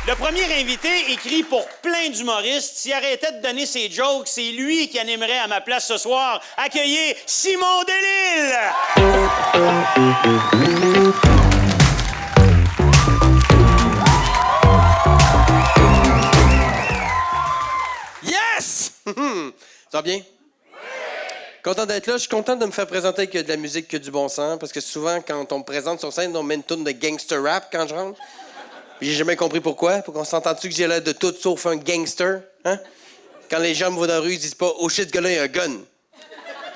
Le premier invité écrit pour plein d'humoristes. S'il arrêtait de donner ses jokes, c'est lui qui animerait à ma place ce soir. Accueillez Simon Delille! Yes! Ça va bien? Oui! Content d'être là. Je suis content de me faire présenter avec de la musique que du bon sens. Parce que souvent, quand on me présente sur scène, on met une tourne de gangster rap quand je rentre. Puis j'ai jamais compris pourquoi. Pour qu'on s'entende-tu que j'ai l'air de tout sauf un gangster? Hein? Quand les gens me voient dans la rue, ils disent pas « Oh shit, ce gars-là, il a un gun ».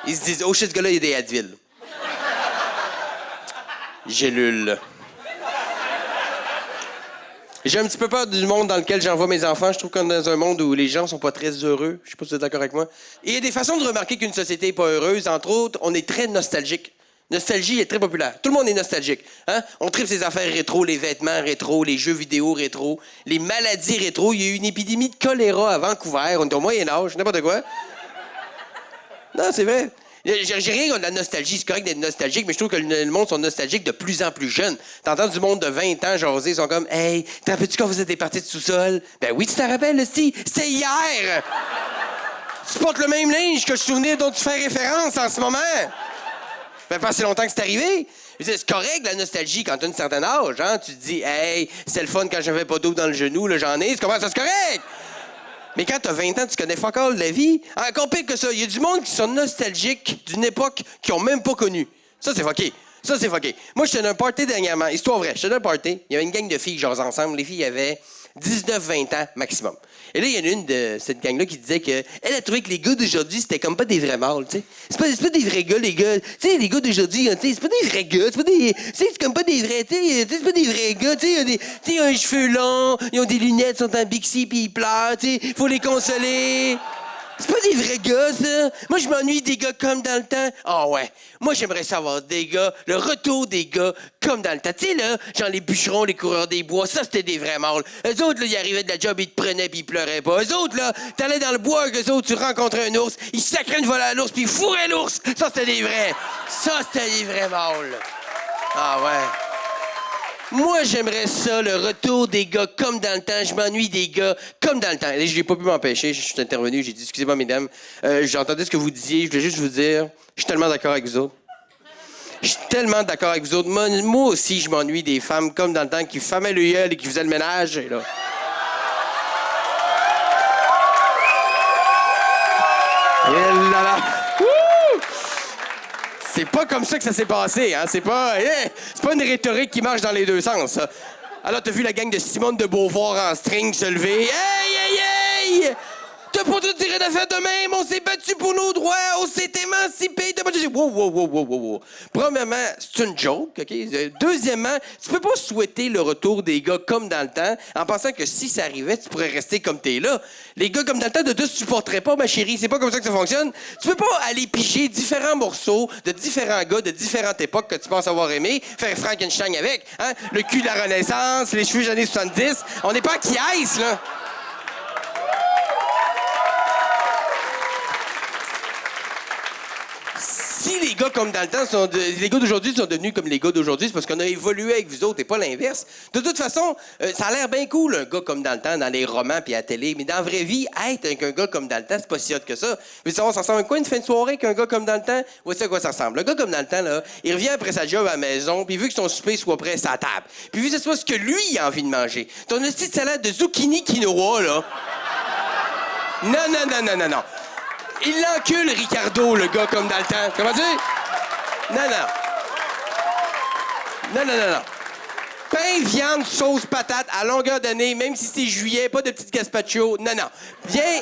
Ils se disent « Oh shit, ce gars-là, il a des Advil ». Gélule. J'ai un petit peu peur du monde dans lequel j'envoie mes enfants. Je trouve qu'on est dans un monde où les gens sont pas très heureux. Je sais pas si vous êtes d'accord avec moi. Et il y a des façons de remarquer qu'une société est pas heureuse. Entre autres, on est très nostalgique. Nostalgie est très populaire. Tout le monde est nostalgique. Hein? On tripe ses affaires rétro, les vêtements rétro, les jeux vidéo rétro, les maladies rétro. Il y a eu une épidémie de choléra à Vancouver. On est au Moyen-Âge, n'importe quoi. Non, c'est vrai. J'ai rien contre la nostalgie. C'est correct d'être nostalgique, mais je trouve que le monde sont nostalgiques de plus en plus jeunes. T'entends du monde de 20 ans jaser, ils sont comme « Hey, t'en rappelles-tu quand vous êtes des parties de sous-sol? » Ben oui, tu t'en rappelles, si. C'était hier! Tu portes le même linge que je souvenais dont tu fais référence en ce moment. Ben, pas si longtemps que c'est arrivé. C'est correct, la nostalgie, quand t'as un certain âge, hein? Tu te dis « Hey, c'est le fun quand j'avais pas d'eau dans le genou, là, j'en ai. » Tu comprends? Ça, c'est correct! Mais quand t'as 20 ans, tu connais fuck all de la vie. Encore pire que ça, il y a du monde qui sont nostalgiques d'une époque qu'ils ont même pas connue. Ça, c'est fucké. Ça, c'est fucké. Moi, j'étais dans un party dernièrement. Histoire vraie. J'étais dans un party. Il y avait une gang de filles qui jasent ensemble. Les filles avaient 19-20 ans maximum. Et là, il y en a une de cette gang-là qui disait qu'elle a trouvé que les gars d'aujourd'hui, c'était comme pas des vrais mâles, tu sais. C'est pas des vrais gars, les gars. Tu sais, les gars d'aujourd'hui, c'est pas des vrais gars. C'est pas des... Tu sais, c'est comme pas des vrais... Tu sais, c'est pas des vrais gars. Tu sais, ils ont un cheveu long, ils ont des lunettes, sont en Bixi, puis ils pleurent, tu sais. Faut les consoler. C'est pas des vrais gars, ça. Moi, je m'ennuie des gars comme dans le temps. Ah ouais. Moi, j'aimerais savoir des gars, le retour des gars comme dans le temps. Tu sais, là, genre les bûcherons, les coureurs des bois, ça, c'était des vrais mâles. Eux autres, là, ils arrivaient de la job, ils te prenaient puis ils pleuraient pas. Eux autres, là, t'allais dans le bois avec eux autres, tu rencontrais un ours, ils sacraient une volée à l'ours puis ils fourraient l'ours. Ça, c'était des vrais. Ça, c'était des vrais mâles. Ah ouais. Moi, j'aimerais ça, le retour des gars comme dans le temps. Je m'ennuie des gars comme dans le temps. Et j'ai pas pu m'empêcher. Je suis intervenu, j'ai dit, excusez-moi, mesdames, j'entendais ce que vous disiez. Je voulais juste vous dire, je suis tellement d'accord avec vous autres. Je suis tellement d'accord avec vous autres. Moi aussi, je m'ennuie des femmes comme dans le temps qui fermaient le gueule et qui faisaient le ménage. Et là. Et là là. C'est pas comme ça que ça s'est passé, hein? C'est pas une rhétorique qui marche dans les deux sens, ça. Alors, t'as vu la gang de Simone de Beauvoir en string se lever. Hey, hey, hey! T'as pas tout tiré d'affaire de même, on s'est battu pour nos droits, on s'est émancipé. T'as pas dit, wow. Premièrement, c'est une joke, OK? Deuxièmement, tu peux pas souhaiter le retour des gars comme dans le temps en pensant que si ça arrivait, tu pourrais rester comme t'es là. Les gars comme dans le temps, de deux, tu supporterais pas, ma chérie. C'est pas comme ça que ça fonctionne. Tu peux pas aller piger différents morceaux de différents gars de différentes époques que tu penses avoir aimé, faire Frankenstein avec, hein? Le cul de la Renaissance, les cheveux des années 70. On n'est pas à Kies, là. Si les gars comme dans le temps les gars d'aujourd'hui sont devenus comme les gars d'aujourd'hui, c'est parce qu'on a évolué avec vous autres et pas l'inverse. De toute façon, ça a l'air bien cool, un gars comme dans le temps, dans les romans puis à la télé, mais dans la vraie vie, être avec un gars comme dans le temps, c'est pas si hot que ça. Mais savoir, ça ressemble à quoi une fin de soirée avec un gars comme dans le temps? Voici à quoi ça ressemble. Le gars comme dans le temps, là, il revient après sa job à la maison, puis vu que son souper soit prêt à sa table, puis vu que ce soit ce que lui il a envie de manger. Ton petite salade de zucchini quinoa, là. Non. Il l'encule, Ricardo, le gars, comme dans le temps. Comment dire? Non. Pain, viande, sauce, patate, à longueur d'année, même si c'est juillet, pas de petite gazpacho. Non. Viens,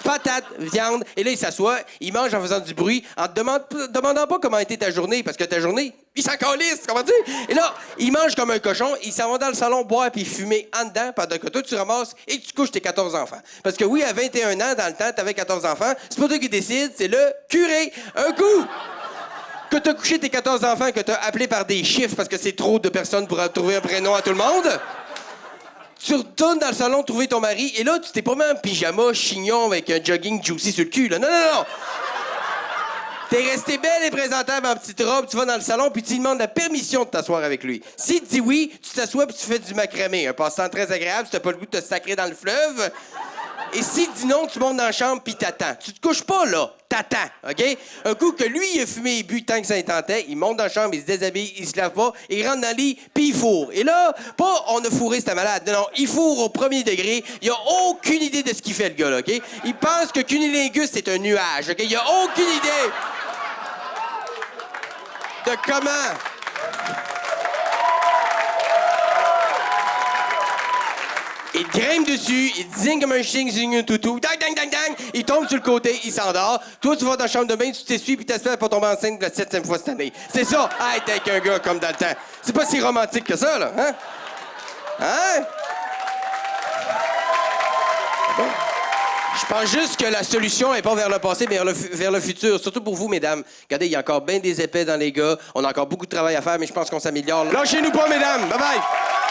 patate, viande. Et là, il s'assoit, il mange en faisant du bruit, en te demandant pas comment était ta journée, parce que ta journée, il s'en calisse, comment dire? Et là, il mange comme un cochon, il s'en va dans le salon boire puis fumer en dedans, pendant que toi, tu ramasses et que tu couches tes 14 enfants. Parce que oui, à 21 ans, dans le temps, t'avais 14 enfants, c'est pas toi qui décide, c'est le curé. Un coup que t'as couché tes 14 enfants, que t'as appelé par des chiffres parce que c'est trop de personnes pour trouver un prénom à tout le monde, tu retournes dans le salon trouver ton mari, et là, tu t'es pas mis en pyjama, chignon, avec un jogging juicy sur le cul, là. Non. T'es resté belle et présentable en petite robe, tu vas dans le salon, puis tu lui demandes la permission de t'asseoir avec lui. S'il te dit oui, tu t'assois puis tu fais du macramé. Un passe-temps très agréable si t'as pas le goût de te sacrer dans le fleuve. Et s'il te dit non, tu montes dans la chambre puis t'attends. Tu te couches pas, là. T'attends, OK? Un coup que lui, il a fumé et bu tant que ça tentait, il monte dans la chambre, il se déshabille, il se lave pas, il rentre dans le lit, puis il fourre. Et là, pas on a fourré, c'était malade. Non, il fourre au premier degré. Il a aucune idée de ce qu'il fait, le gars, là, OK? Il pense que cunilingus, c'est un nuage, OK? Il a aucune idée de comment... Il te grimpe dessus, il te zigne comme un chien zigne un toutou. Dang, dang, dang, dang. Il tombe sur le côté, il s'endort. Toi, tu vas dans la chambre de bain, tu t'essuies puis t'espères pas tomber enceinte pour la 7e fois cette année. C'est ça, être avec un gars comme dans le temps. C'est pas si romantique que ça, là, hein? Hein? Bon. Je pense juste que la solution n'est pas vers le passé, mais vers le futur. Surtout pour vous, mesdames. Regardez, il y a encore bien des épais dans les gars. On a encore beaucoup de travail à faire, mais je pense qu'on s'améliore. Lâchez-nous pas, mesdames. Bye-bye.